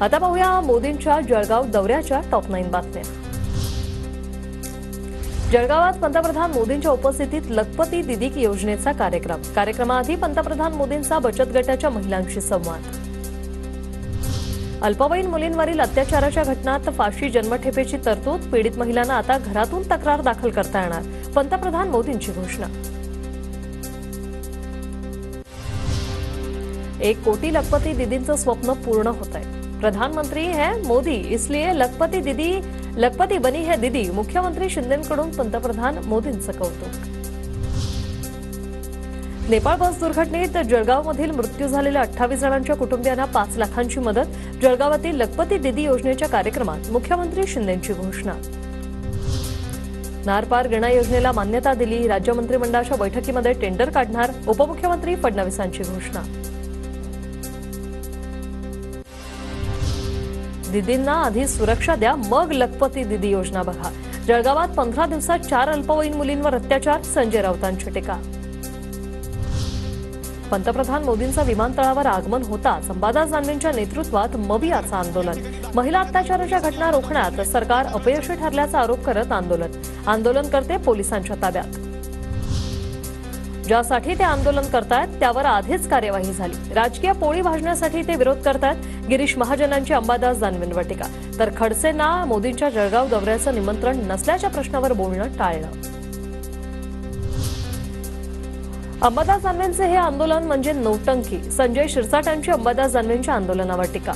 आता पाहूया मोदींच्या जळगाव दौऱ्याच्या टॉप 9 बातम्या। जळगावात पंतप्रधान मोदींच्या उपस्थितीत लखपती दीदी योजनेचा कार्यक्रमाआधी पंतप्रधान मोदींचा बचत गटाच्या महिलांशी संवाद। अल्पवयीन मुलींवरील अत्याचाराच्या घटनांत फाशी जन्मठेपेची तरतूद, पीडित महिलांना आता घरातून तक्रार दाखल करता येणार, पंतप्रधान मोदींची घोषणा। 1 कोटी लखपती दीदींचं स्वप्न पूर्ण होत आहे। प्रधानमंत्री है मोदी, इसलिए लखपती बनी है दीदी। मुख्यमंत्री शिंदेंकडून पंतप्रधान मोदींचं कौतुक। नेपाळ बस दुर्घटनेत जळगावमधील मृत्यू झालेल्या 28 जणांच्या कुटुंबियांना 5 लाखांची मदत। जळगावातील लखपती दीदी योजनेच्या कार्यक्रमात मुख्यमंत्री शिंदेंची घोषणा। नारपार गिरणा योजनेला मान्यता दिली, राज्य मंत्रिमंडळाच्या बैठकीमध्ये टेंडर काढणार, उपमुख्यमंत्री फडणवीसांची घोषणा। दीदींना आधी सुरक्षा द्या, मग लखपती दीदी योजना बघा। जळगावात 15 दिवसात 4 अल्पवयीन मुलींवर अत्याचार, संजय राऊतांची टीका। पंतप्रधान मोदींचं विमानतळावर आगमन होताच अंबादास दानवेंच्या नेतृत्वात मवियाचं आंदोलन। महिला अत्याचाराच्या घटना रोखण्यात सरकार अपयशी ठरल्याचा आरोप करत आंदोलनकर्ते पोलिसांच्या ताब्यात। ज्यासाठी ते आंदोलन करतायत त्यावर आधीच कार्यवाही झाली। राजकीय पोळी भाजण्यासाठी ते विरोध करतायत। गिरीश महाजनांची अंबादास दानवेंवर टीका, तर खडसेंना मोदींच्या जळगाव दौऱ्याचं निमंत्रण नसल्याच्या प्रश्नावर बोलणं टाळलं। अंबादास दानवेंचे हे आंदोलन म्हणजे नौटंकी, संजय शिरसाटांची अंबादास दानवेंच्या आंदोलनावर टीका।